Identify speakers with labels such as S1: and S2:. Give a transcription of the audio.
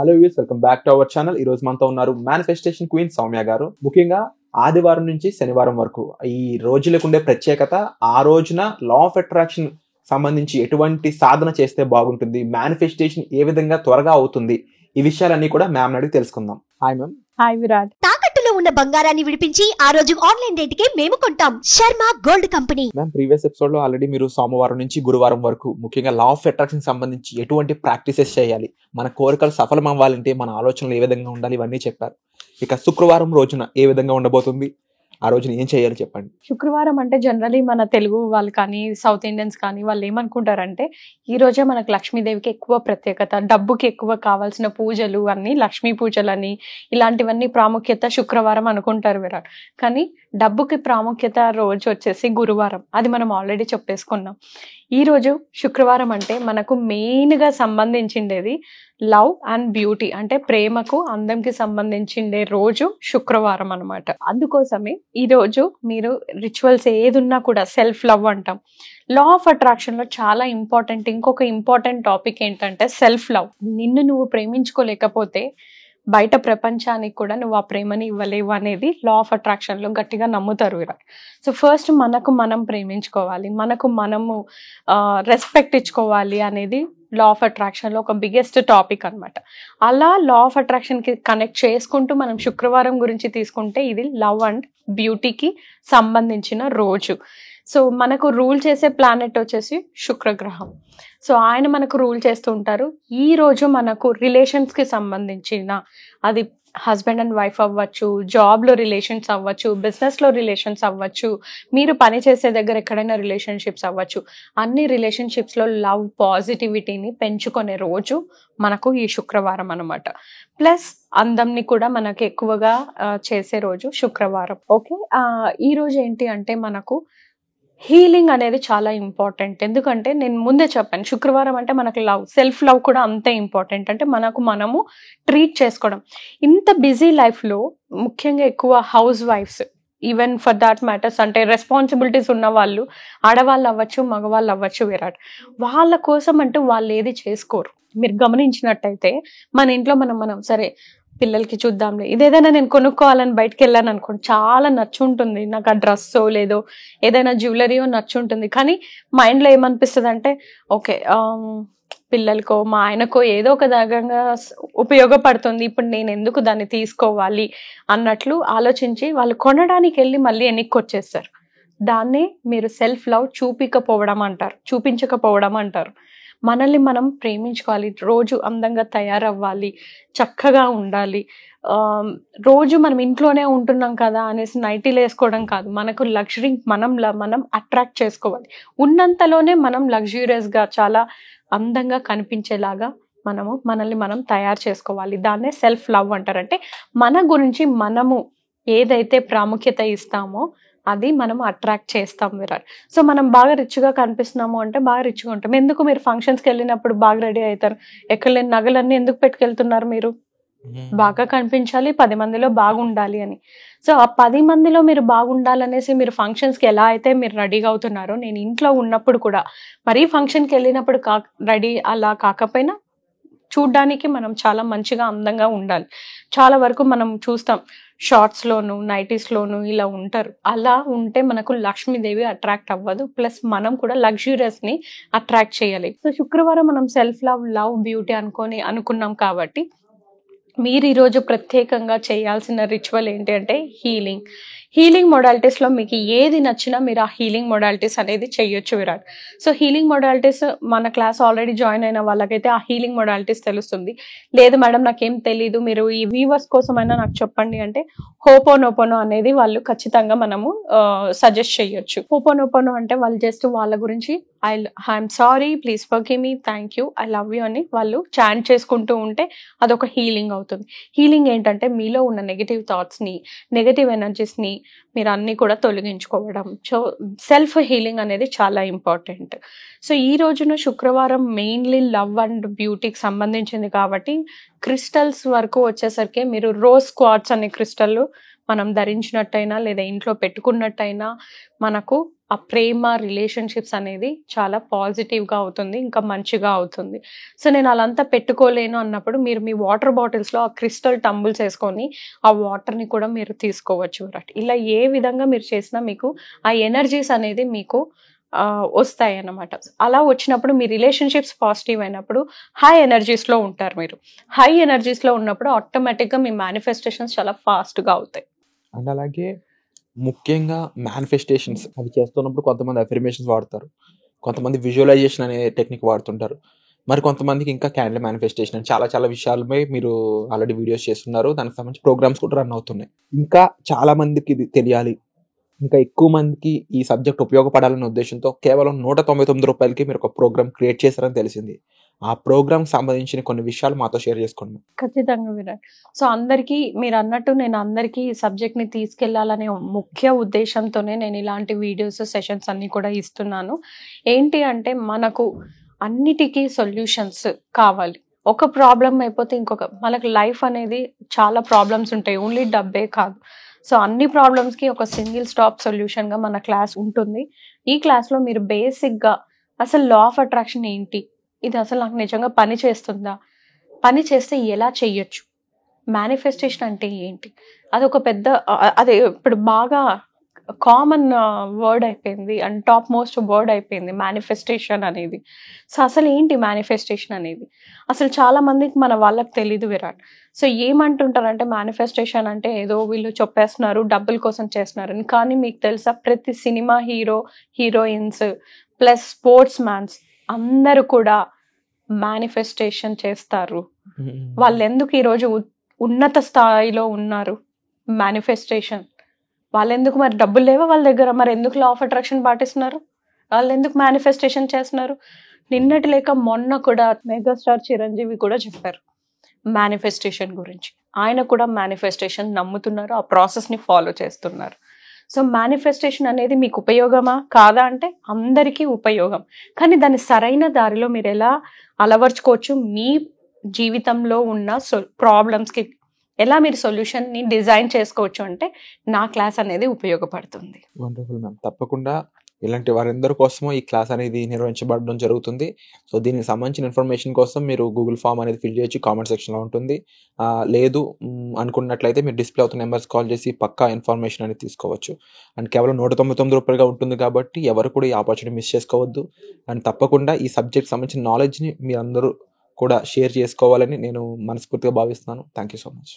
S1: Hello views, welcome back to our channel. ఈ రోజు మనతో ఉన్నారు మేనిఫెస్టేషన్ క్వీన్ సౌమ్య గారు. ముఖ్యంగా ఆదివారం నుంచి శనివారం వరకు ఈ రోజులకు ఉండే ప్రత్యేకత, ఆ రోజున లా ఆఫ్ అట్రాక్షన్ సంబంధించి ఎటువంటి సాధన చేస్తే బాగుంటుంది, మేనిఫెస్టేషన్ ఏ విధంగా త్వరగా అవుతుంది, ఈ విషయాలన్నీ కూడా మ్యామ్ అడిగి తెలుసుకుందాం. Hi ma'am.
S2: హాయ్ విరాట్.
S3: తాకట్టులో ఉన్న బంగారాన్ని విడిపించి ఆ రోజు ఆన్లైన్ రేటుకే మేము కొంటాం. Sharma gold company.
S1: Ma'am, previous episode లో ఆల్రెడీ మీరు సోమవారం నుంచి గురువారం వరకు ముఖ్యంగా లా ఆఫ్ అట్రాక్షన్ సంబంధించి ఎటువంటి ప్రాక్టీసెస్ చేయాలి, మన కోరికలు సఫలం అవ్వాలంటే మన ఆలోచనలు ఏ విధంగా ఉండాలి, ఇవన్నీ చెప్పారు. ఇక శుక్రవారం రోజున ఏ విధంగా ఉండబోతుంది, ఆ రోజున ఏం చేయాలి చెప్పండి.
S2: శుక్రవారం అంటే జనరలీ మన తెలుగు వాళ్ళు కానీ సౌత్ ఇండియన్స్ కానీ వాళ్ళు ఏమనుకుంటారంటే ఈ రోజే మనకు లక్ష్మీదేవికి ఎక్కువ ప్రత్యేకత, డబ్బుకి ఎక్కువ కావాల్సిన పూజలు అన్ని లక్ష్మీ పూజలని ఇలాంటివన్నీ ప్రాముఖ్యత శుక్రవారం అనుకుంటారు విరాట్. కానీ డబ్బుకి ప్రాముఖ్యత రోజు వచ్చేసి గురువారం. అది మనం ఆల్రెడీ చెప్పేసుకున్నాం. ఈ రోజు శుక్రవారం అంటే మనకు మెయిన్గా సంబంధించిండేది లవ్ అండ్ బ్యూటీ, అంటే ప్రేమకు అందంకి సంబంధించిండే రోజు శుక్రవారం అనమాట. అందుకోసమే ఈ రోజు మీరు రిచువల్స్ ఏదున్నా కూడా సెల్ఫ్ లవ్ అంటాం. లా ఆఫ్ అట్రాక్షన్ లో చాలా ఇంపార్టెంట్ ఇంకొక ఇంపార్టెంట్ టాపిక్ ఏంటంటే సెల్ఫ్ లవ్. నిన్ను నువ్వు ప్రేమించుకోలేకపోతే బయట ప్రపంచానికి కూడా నువ్వు ఆ ప్రేమని ఇవ్వలేవు అనేది లా ఆఫ్ అట్రాక్షన్ లో గట్టిగా నమ్ముతారు విరాట్. సో ఫస్ట్ మనకు మనం ప్రేమించుకోవాలి, మనకు మనము రెస్పెక్ట్ ఇచ్చుకోవాలి అనేది లా ఆఫ్ అట్రాక్షన్ లో ఒక బిగ్గెస్ట్ టాపిక్ అనమాట. అలా లా ఆఫ్ అట్రాక్షన్ కి కనెక్ట్ చేసుకుంటూ మనం శుక్రవారం గురించి తీసుకుంటే ఇది లవ్ అండ్ బ్యూటీకి సంబంధించిన రోజు. సో మనకు రూల్ చేసే ప్లానెట్ వచ్చేసి శుక్రగ్రహం. సో ఆయన మనకు రూల్ చేస్తూ ఉంటారు. ఈ రోజు మనకు రిలేషన్స్ కి సంబంధించిన, అది హస్బెండ్ అండ్ వైఫ్ అవ్వచ్చు, జాబ్ లో రిలేషన్స్ అవ్వచ్చు, బిజినెస్ లో రిలేషన్స్ అవ్వచ్చు, మీరు పని చేసే దగ్గర ఎక్కడైనా రిలేషన్షిప్స్ అవ్వచ్చు, అన్ని రిలేషన్షిప్స్ లో లవ్ పాజిటివిటీని పెంచుకునే రోజు మనకు ఈ శుక్రవారం అనమాట. ప్లస్ అందంని కూడా మనకు ఎక్కువగా చేసే రోజు శుక్రవారం. ఓకే, ఈ రోజు ఏంటి అంటే మనకు హీలింగ్ అనేది చాలా ఇంపార్టెంట్. ఎందుకంటే నేను ముందే చెప్పాను, శుక్రవారం అంటే మనకు లవ్, సెల్ఫ్ లవ్ కూడా అంతే ఇంపార్టెంట్. అంటే మనకు మనము ట్రీట్ చేసుకోవడం. ఇంత బిజీ లైఫ్లో ముఖ్యంగా ఎక్కువ హౌస్ వైఫ్స్, ఈవెన్ ఫర్ దాట్ మ్యాటర్స్ అంటే రెస్పాన్సిబిలిటీస్ ఉన్న వాళ్ళు, ఆడవాళ్ళు అవ్వచ్చు మగవాళ్ళు అవ్వచ్చు విరాట్, వాళ్ళ కోసం అంటూ వాళ్ళు ఏది చేసుకోరు. మీరు గమనించినట్టయితే మన ఇంట్లో మనం సరే పిల్లలకి చూద్దాంలే, ఇదేదైనా నేను కొనుక్కోవాలని బయటకు వెళ్ళాను అనుకోండి, చాలా నచ్చుంటుంది నాకు ఆ డ్రెస్సో లేదో ఏదైనా జ్యువెలరీయో నచ్చుంటుంది. కానీ మైండ్లో ఏమనిపిస్తుంది అంటే ఓకే పిల్లలకో మా ఆయనకో ఏదో ఒక రకంగా ఉపయోగపడుతుంది, ఇప్పుడు నేను ఎందుకు దాన్ని తీసుకోవాలి అన్నట్లు ఆలోచించి వాళ్ళు కొనడానికి వెళ్ళి మళ్ళీ వెనక్కి వచ్చేస్తారు. దాన్నే మీరు సెల్ఫ్ లవ్ చూపించకపోవడం అంటారు. మనల్ని మనం ప్రేమించుకోవాలి, రోజు అందంగా తయారవ్వాలి, చక్కగా ఉండాలి. రోజు మనం ఇంట్లోనే ఉంటున్నాం కదా అనేసి నైటీలు వేసుకోవడం కాదు, మనకు లగ్జరీ మనం అట్రాక్ట్ చేసుకోవాలి. ఉన్నంతలోనే మనం లగ్జూరియస్గా చాలా అందంగా కనిపించేలాగా మనల్ని మనం తయారు చేసుకోవాలి. దాన్నే సెల్ఫ్ లవ్ అంటారు. అంటే మన గురించి మనము ఏదైతే ప్రాముఖ్యత ఇస్తామో అది మనం అట్రాక్ట్ చేస్తాం విరాట్. సో మనం బాగా రిచ్గా కనిపిస్తున్నాము అంటే బాగా రిచ్గా ఉంటాం. ఎందుకు మీరు ఫంక్షన్స్కి వెళ్ళినప్పుడు బాగా రెడీ అవుతారు, ఎక్కడ లేని నగలన్నీ ఎందుకు పెట్టుకెళ్తున్నారు? మీరు బాగా కనిపించాలి, 10 మందిలో బాగుండాలి అని. సో ఆ 10 మందిలో మీరు బాగుండాలనేసి మీరు ఫంక్షన్స్కి ఎలా అయితే మీరు రెడీగా అవుతున్నారో, నేను ఇంట్లో ఉన్నప్పుడు కూడా మరీ ఫంక్షన్కి వెళ్ళినప్పుడు రెడీ అలా కాకపోయినా చూడ్డానికి మనం చాలా మంచిగా అందంగా ఉండాలి. చాలా వరకు మనం చూస్తాం షార్ట్స్లోను నైటీస్లోను ఇలా ఉంటారు. అలా ఉంటే మనకు లక్ష్మీదేవి అట్రాక్ట్ అవ్వదు, ప్లస్ మనం కూడా లగ్జూరియస్ని అట్రాక్ట్ చేయాలి. సో శుక్రవారం మనం సెల్ఫ్ లవ్ బ్యూటీ అనుకున్నాం కాబట్టి మీరు ఈరోజు ప్రత్యేకంగా చేయాల్సిన రిచువల్ ఏంటి అంటే హీలింగ్ మొడాలిటీస్లో మీకు ఏది నచ్చినా మీరు ఆ హీలింగ్ మొడాలిటీస్ అనేది చేయొచ్చు విరాట్. సో హీలింగ్ మొడాలిటీస్ మన క్లాస్ ఆల్రెడీ జాయిన్ అయిన వాళ్ళకైతే ఆ హీలింగ్ మొడాలిటీస్ తెలుస్తుంది. లేదు మేడం నాకేం తెలీదు, మీరు ఈ వ్యూవర్స్ కోసమైనా నాకు చెప్పండి అంటే హోపోనోపోనో అనేది వాళ్ళు ఖచ్చితంగా మనము సజెస్ట్ చేయొచ్చు. హోపోనోపోనో అంటే వాళ్ళు జస్ట్ వాళ్ళ గురించి I'm sorry, please forgive me, thank you, I love you అని వాళ్ళు చాంట్ చేసుకుంటూ ఉంటే అదొక హీలింగ్ అవుతుంది. హీలింగ్ ఏంటంటే మీలో ఉన్న నెగటివ్ థాట్స్ని, నెగటివ్ ఎనర్జీస్ని మీరు అన్నీ కూడా తొలగించుకోవడం. సో సెల్ఫ్ హీలింగ్ అనేది చాలా ఇంపార్టెంట్. సో ఈ రోజున శుక్రవారం మెయిన్లీ లవ్ అండ్ బ్యూటీకి సంబంధించింది కాబట్టి క్రిస్టల్స్ వరకు వచ్చేసరికి మీరు రోజ్ క్వార్ట్స్ అనే క్రిస్టల్ మనం ధరించినట్టయినా లేదా ఇంట్లో పెట్టుకున్నట్టయినా మనకు ఆ ప్రేమ రిలేషన్షిప్స్ అనేది చాలా పాజిటివ్గా అవుతుంది, ఇంకా మంచిగా అవుతుంది. సో నేను అలంతా పెట్టుకోలేను అన్నప్పుడు మీరు మీ వాటర్ బాటిల్స్లో ఆ క్రిస్టల్ టంబుల్స్ వేసుకొని ఆ వాటర్ని కూడా మీరు తీసుకోవచ్చు విరాట్. ఇలా ఏ విధంగా మీరు చేసినా మీకు ఆ ఎనర్జీస్ అనేది మీకు వస్తాయి అన్నమాట. అలా వచ్చినప్పుడు మీ రిలేషన్షిప్స్ పాజిటివ్ అయినప్పుడు హై ఎనర్జీస్లో ఉంటారు. మీరు హై ఎనర్జీస్లో ఉన్నప్పుడు ఆటోమేటిక్గా మీ మేనిఫెస్టేషన్స్ చాలా ఫాస్ట్గా అవుతాయి.
S1: అండ్ అలాగే ముఖ్యంగా మేనిఫెస్టేషన్స్ అవి చేస్తున్నప్పుడు కొంతమంది అఫర్మేషన్స్ వాడతారు, కొంతమంది విజువలైజేషన్ అనే టెక్నిక్ వాడుతుంటారు, మరి కొంతమందికి ఇంకా క్యాండిల్ మేనిఫెస్టేషన్ అని చాలా చాలా విషయాలపై మీరు ఆల్రెడీ వీడియోస్ చేస్తున్నారు, దానికి సంబంధించి ప్రోగ్రామ్స్ కూడా రన్ అవుతున్నాయి. ఇంకా చాలా మందికి ఇది తెలియాలి, ఇంకా ఎక్కువ మందికి ఈ సబ్జెక్ట్ ఉపయోగపడాలనే ఉద్దేశంతో కేవలం 199 రూపాయలకి మీరు ఒక ప్రోగ్రామ్ క్రియేట్ చేశారని తెలిసింది. ఆ ప్రోగ్రామ్ సంబంధించిన కొన్ని విషయాలు మాతో షేర్ చేసుకోండి.
S2: ఖచ్చితంగా విరాట్. సో అందరికీ మీరు అన్నట్టు నేను అందరికీ ఈ సబ్జెక్ట్ని తీసుకెళ్లాలనే ముఖ్య ఉద్దేశంతోనే నేను ఇలాంటి వీడియోస్ సెషన్స్ అన్ని కూడా ఇస్తున్నాను. ఏంటి అంటే మనకు అన్నిటికీ సొల్యూషన్స్ కావాలి. ఒక ప్రాబ్లం అయిపోతే ఇంకొక మనకు లైఫ్ అనేది చాలా ప్రాబ్లమ్స్ ఉంటాయి, ఓన్లీ డబ్బే కాదు. సో అన్ని ప్రాబ్లమ్స్కి ఒక సింగిల్ స్టాప్ సొల్యూషన్గా మన క్లాస్ ఉంటుంది. ఈ క్లాస్లో మీరు బేసిక్గా అసలు లా ఆఫ్ అట్రాక్షన్ ఏంటి, ఇది అసలు నాకు నిజంగా పని చేస్తుందా, పని చేస్తే ఎలా చెయ్యొచ్చు, మేనిఫెస్టేషన్ అంటే ఏంటి, అదొక పెద్ద అదే ఇప్పుడు బాగా కామన్ వర్డ్ అయిపోయింది అండ్ టాప్ మోస్ట్ వర్డ్ అయిపోయింది మేనిఫెస్టేషన్ అనేది. సో అసలు ఏంటి మేనిఫెస్టేషన్ అనేది అసలు చాలా మందికి మన వాళ్ళకి తెలీదు విరాట్. సో ఏమంటుంటారంటే మేనిఫెస్టేషన్ అంటే ఏదో వీళ్ళు చెప్పేస్తున్నారు డబ్బుల కోసం చేస్తున్నారు అని. కానీ మీకు తెలుసా ప్రతి cinema heroines plus sports mans అందరూ కూడా మేనిఫెస్టేషన్ చేస్తారు. వాళ్ళు ఎందుకు ఈరోజు ఉన్నత స్థాయిలో ఉన్నారు? మేనిఫెస్టేషన్. వాళ్ళు ఎందుకు మరి డబ్బులు లేవా వాళ్ళ దగ్గర, మరి ఎందుకు లా ఆఫ్ అట్రాక్షన్ పాటిస్తున్నారు, వాళ్ళు ఎందుకు మేనిఫెస్టేషన్ చేస్తున్నారు? నిన్నటి లేక మొన్న కూడా మెగాస్టార్ చిరంజీవి కూడా చెప్పారు మేనిఫెస్టేషన్ గురించి. ఆయన కూడా మేనిఫెస్టేషన్ నమ్ముతున్నారు, ఆ ప్రాసెస్ని ఫాలో చేస్తున్నారు. సో మేనిఫెస్టేషన్ అనేది మీకు ఉపయోగమా కాదా అంటే అందరికీ ఉపయోగం. కానీ దాన్ని సరైన దారిలో మీరు ఎలా అలవర్చుకోవచ్చు, మీ జీవితంలో ఉన్న ప్రాబ్లమ్స్కి ఎలా మీరు సొల్యూషన్ని డిజైన్ చేసుకోవచ్చు అంటే నా క్లాస్ అనేది ఉపయోగపడుతుంది.
S1: Wonderful ma'am. తప్పకుండా ఇలాంటి వారందరి కోసమో ఈ క్లాస్ అనేది నిర్వహించబడడం జరుగుతుంది. సో దీనికి సంబంధించిన ఇన్ఫర్మేషన్ కోసం మీరు గూగుల్ ఫామ్ అనేది ఫిల్ చేయొచ్చు, కామెంట్ సెక్షన్లో ఉంటుంది. లేదు అనుకున్నట్లయితే మీరు డిస్ప్లే అవుతున్న నెంబర్స్ కాల్ చేసి పక్కా ఇన్ఫర్మేషన్ అనేది తీసుకోవచ్చు. అండ్ కేవలం 199 రూపాయలుగా ఉంటుంది కాబట్టి ఎవరు కూడా ఈ ఆపర్చునిటీ మిస్ చేసుకోవద్దు. అండ్ తప్పకుండా ఈ సబ్జెక్ట్ సంబంధించిన నాలెడ్జ్ని మీ అందరూ కూడా షేర్ చేసుకోవాలని నేను మనస్ఫూర్తిగా భావిస్తున్నాను. Thank you so much.